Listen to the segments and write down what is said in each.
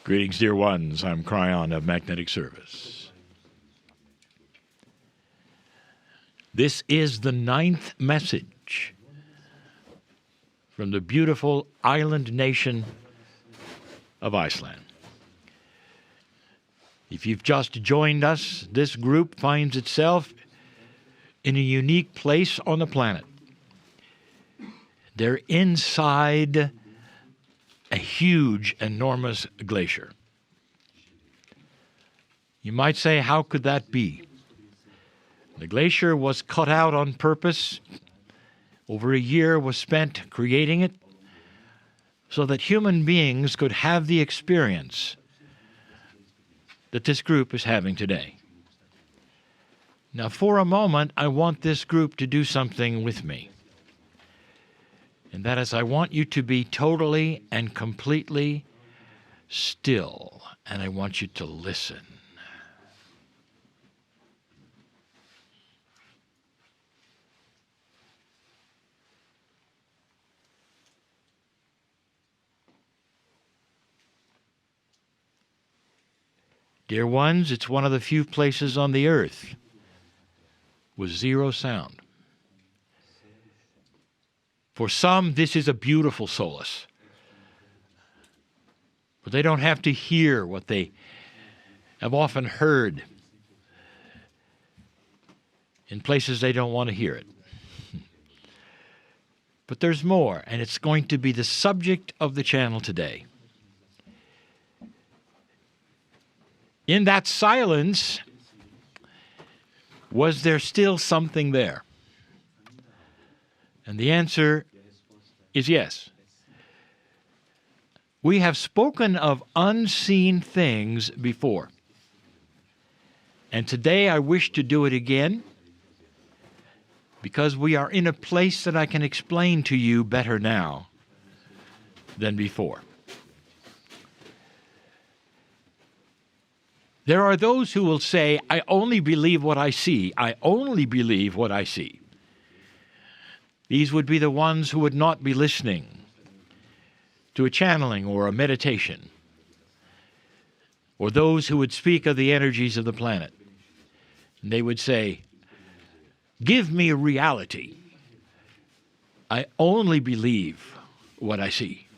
Greetings, dear ones. I'm Kryon of Magnetic Service. This is the 9th message from the beautiful island nation of Iceland. If you've just joined us, this group finds itself in a unique place on the planet. They're inside a huge, enormous glacier. You might say, how could that be? The glacier was cut out on purpose. Over a year was spent creating it so that human beings could have the experience that this group is having today. Now, for a moment, I want this group to do something with me. And that is, I want you to be totally and completely still, and I want you to listen. Dear ones, it's one of the few places on the earth with zero sound. For some, this is a beautiful solace. But they don't have to hear what they have often heard in places they don't want to hear it. But there's more, and it's going to be the subject of the channel today. In that silence, was there still something there? And the answer is yes. We have spoken of unseen things before. And today I wish to do it again because we are in a place that I can explain to you better now than before. There are those who will say, I only believe what I see. I only believe what I see. These would be the ones who would not be listening to a channeling or a meditation, or those who would speak of the energies of the planet. And they would say, give me a reality. I only believe what I see.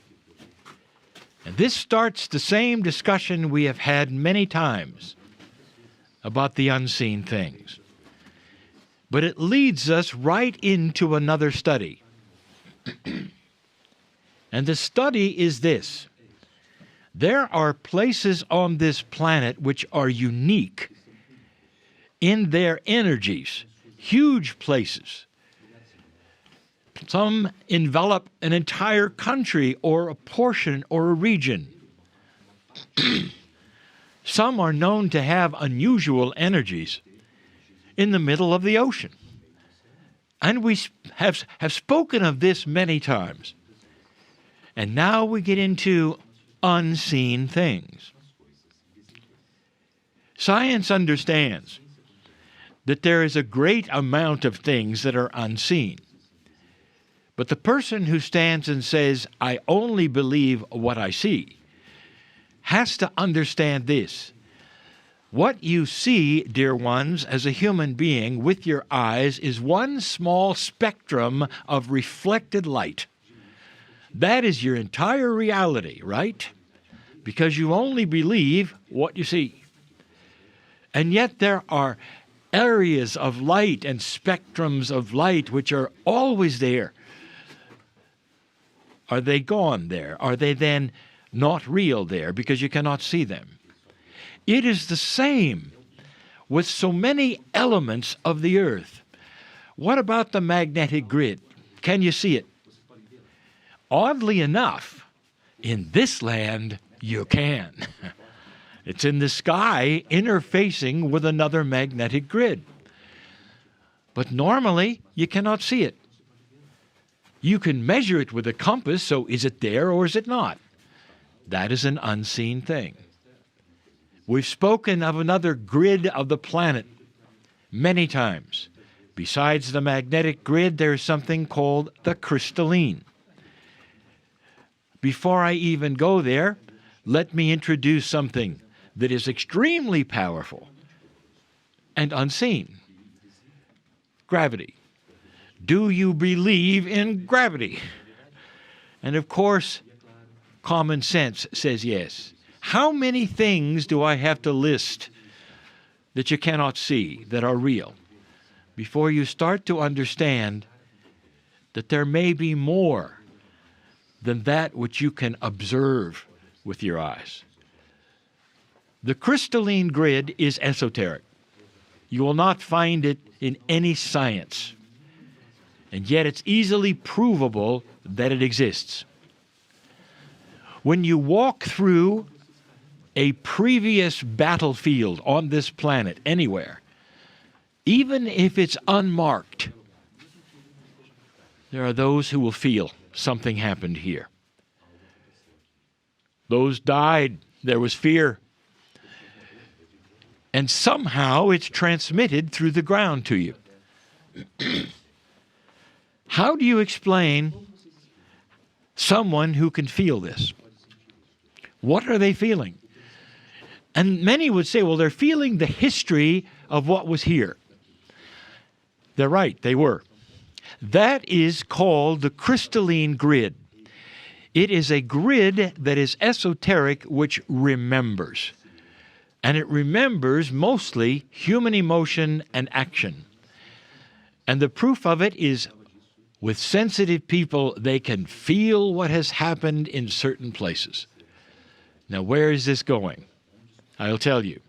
And this starts the same discussion we have had many times about the unseen things. But it leads us right into another study. And the study is this. There are places on this planet which are unique in their energies, huge places. Some envelop an entire country or a portion or a region. Some are known to have unusual energies in the middle of the ocean. And we have spoken of this many times. And now we get into unseen things. Science understands that there is a great amount of things that are unseen. But the person who stands and says, I only believe what I see, has to understand this. What you see, dear ones, as a human being with your eyes is one small spectrum of reflected light. That is your entire reality, right? Because you only believe what you see. And yet there are areas of light and spectrums of light which are always there. Are they gone there? Are they then not real there because you cannot see them? It is the same with so many elements of the earth. What about the magnetic grid? Can you see it? Oddly enough, in this land, you can. It's in the sky interfacing with another magnetic grid. But normally, you cannot see it. You can measure it with a compass, so is it there or is it not? That is an unseen thing. We've spoken of another grid of the planet many times. Besides the magnetic grid, there's something called the crystalline. Before I even go there, let me introduce something that is extremely powerful and unseen. Gravity. Do you believe in gravity? And of course, common sense says yes. How many things do I have to list that you cannot see, that are real, before you start to understand that there may be more than that which you can observe with your eyes? The crystalline grid is esoteric. You will not find it in any science, and yet it's easily provable that it exists. When you walk through a previous battlefield on this planet, anywhere, even if it's unmarked, there are those who will feel something happened here. Those died, there was fear. And somehow it's transmitted through the ground to you. How do you explain someone who can feel this? What are they feeling? And many would say, well, they're feeling the history of what was here. They're right, they were. That is called the crystalline grid. It is a grid that is esoteric, which remembers. And it remembers mostly human emotion and action. And the proof of it is with sensitive people, they can feel what has happened in certain places. Now, where is this going? I'll tell you.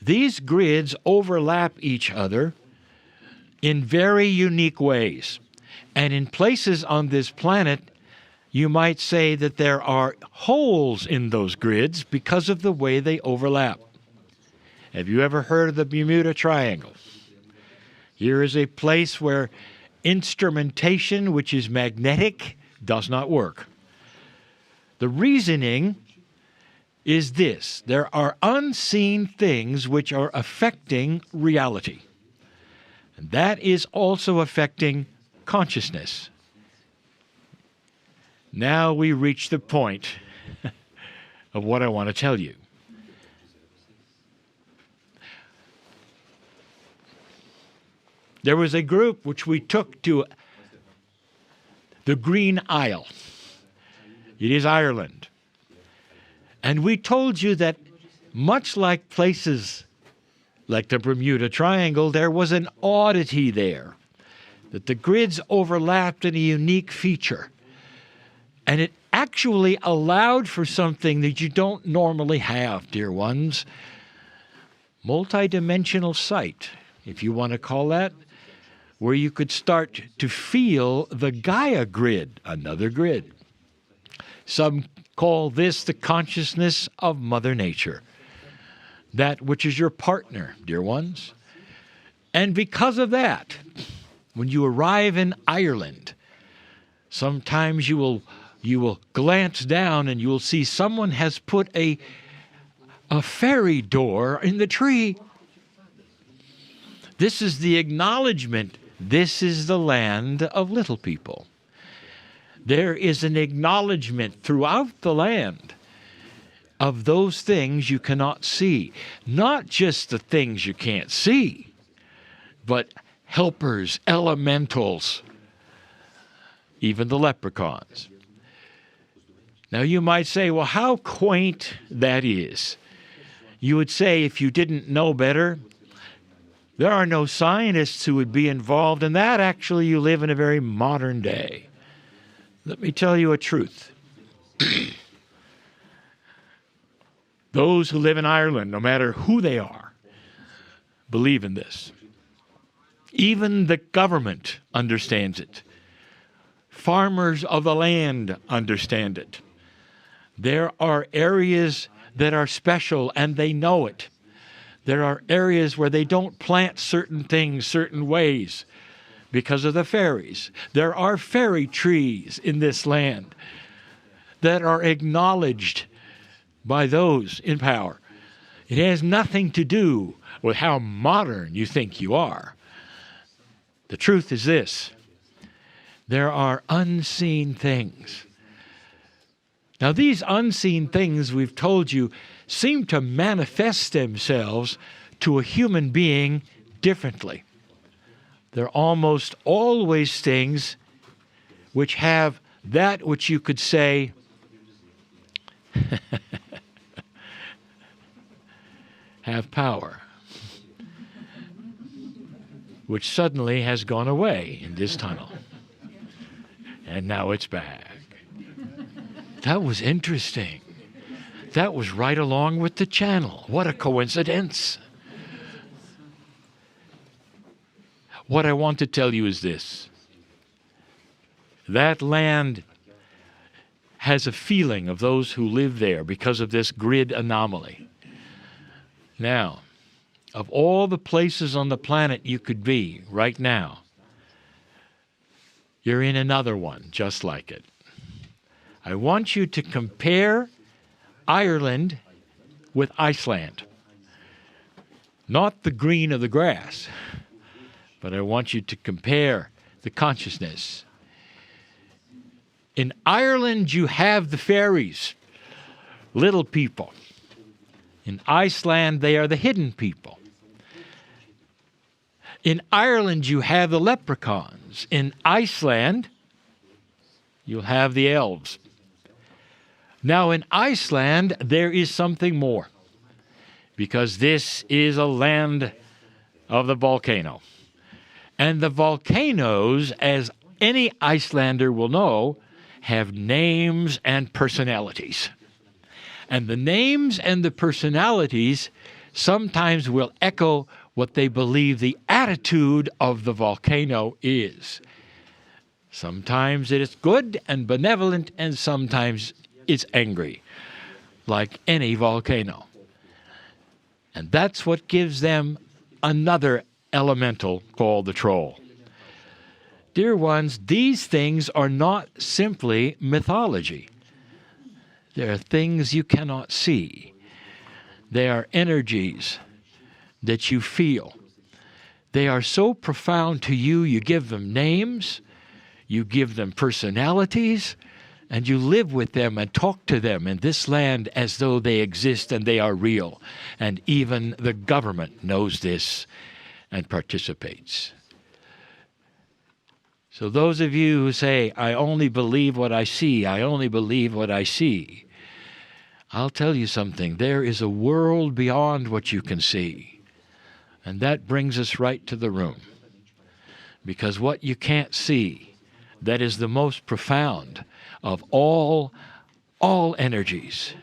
These grids overlap each other in very unique ways. And in places on this planet, you might say that there are holes in those grids because of the way they overlap. Have you ever heard of the Bermuda Triangle? Here is a place where instrumentation, which is magnetic, does not work. The reasoning is this: there are unseen things which are affecting reality. And that is also affecting consciousness. Now we reach the point of what I want to tell you. There was a group which we took to the Green Isle. It is Ireland. And we told you that much like places like the Bermuda Triangle, there was an oddity there, that the grids overlapped in a unique feature. And it actually allowed for something that you don't normally have, dear ones. Multidimensional sight, if you want to call that, where you could start to feel the Gaia grid, another grid. Some call this the consciousness of Mother Nature, that which is your partner, dear ones. And because of that, when you arrive in Ireland, sometimes you will glance down and you will see someone has put a fairy door in the tree. This is the acknowledgement. This is the land of little people. There is an acknowledgement throughout the land of those things you cannot see. Not just the things you can't see, but helpers, elementals, even the leprechauns. Now you might say, well, how quaint that is. You would say, if you didn't know better, there are no scientists who would be involved in that. Actually, you live in a very modern day. Let me tell you a truth. Those who live in Ireland, no matter who they are, believe in this. Even the government understands it. Farmers of the land understand it. There are areas that are special, and they know it. There are areas where they don't plant certain things certain ways because of the fairies. There are fairy trees in this land that are acknowledged by those in power. It has nothing to do with how modern you think you are. The truth is this: there are unseen things Now, these unseen things we've told you seem to manifest themselves to a human being differently. They're almost always things which have that which you could say have power, which suddenly has gone away in this tunnel. And now it's back. That was interesting. That was right along with the channel. What a coincidence. What I want to tell you is this. That land has a feeling of those who live there because of this grid anomaly. Now, of all the places on the planet you could be right now, you're in another one just like it. I want you to compare Ireland with Iceland. Not the green of the grass, but I want you to compare the consciousness. In Ireland, you have the fairies, little people. In Iceland, they are the hidden people. In Ireland, you have the leprechauns. In Iceland, you'll have the elves. Now, in Iceland, there is something more, because this is a land of the volcano. And the volcanoes, as any Icelander will know, have names and personalities. And the names and the personalities sometimes will echo what they believe the attitude of the volcano is. Sometimes it is good and benevolent, and sometimes it's angry, like any volcano. And that's what gives them another elemental called the troll. Dear ones, these things are not simply mythology. They are things you cannot see. They are energies that you feel. They are so profound to you, you give them names, you give them personalities, and you live with them and talk to them in this land as though they exist and they are real. And even the government knows this and participates. So those of you who say, I only believe what I see, I only believe what I see, I'll tell you something. There is a world beyond what you can see. And that brings us right to the room. Because what you can't see, that is the most profound of all energies,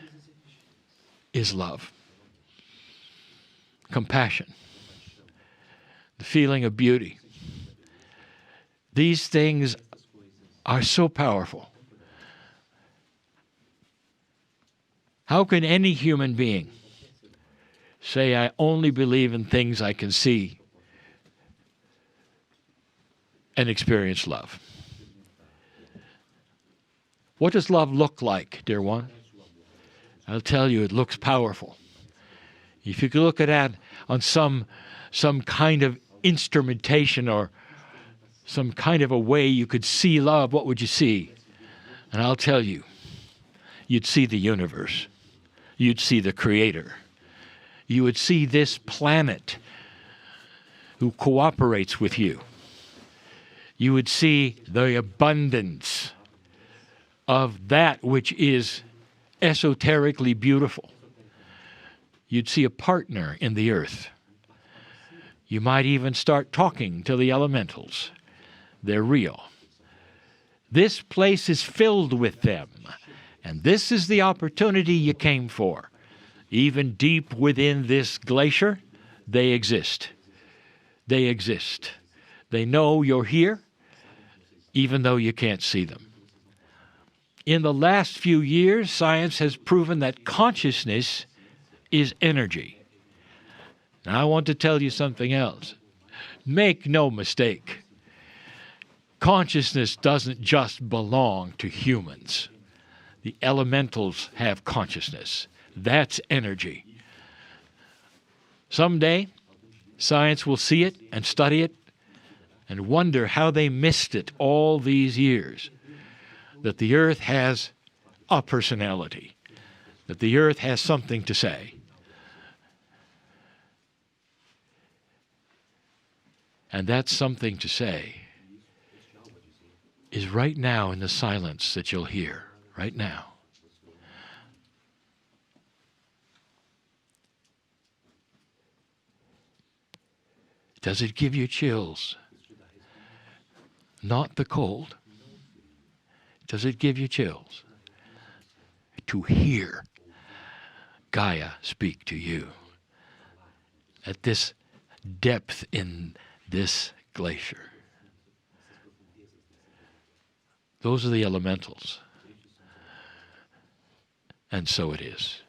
is love, compassion, the feeling of beauty. These things are so powerful. How can any human being say, I only believe in things I can see and experience love? What does love look like, dear one? I'll tell you, it looks powerful. If you could look at that on some kind of instrumentation or some kind of a way you could see love, what would you see? And I'll tell you, you'd see the universe. You'd see the Creator. You would see this planet who cooperates with you. You would see the abundance of that which is esoterically beautiful. You'd see a partner in the earth. You might even start talking to the elementals. They're real. This place is filled with them. And this is the opportunity you came for. Even deep within this glacier, they exist. They exist. They know you're here, even though you can't see them. In the last few years, science has proven that consciousness is energy. Now, I want to tell you something else. Make no mistake. Consciousness doesn't just belong to humans. The elementals have consciousness. That's energy. Someday, science will see it and study it and wonder how they missed it all these years. That the earth has a personality, that the earth has something to say. And that something to say is right now in the silence that you'll hear, right now. Does it give you chills? Not the cold. Does it give you chills? To hear Gaia speak to you at this depth in this glacier. Those are the elementals. And so it is.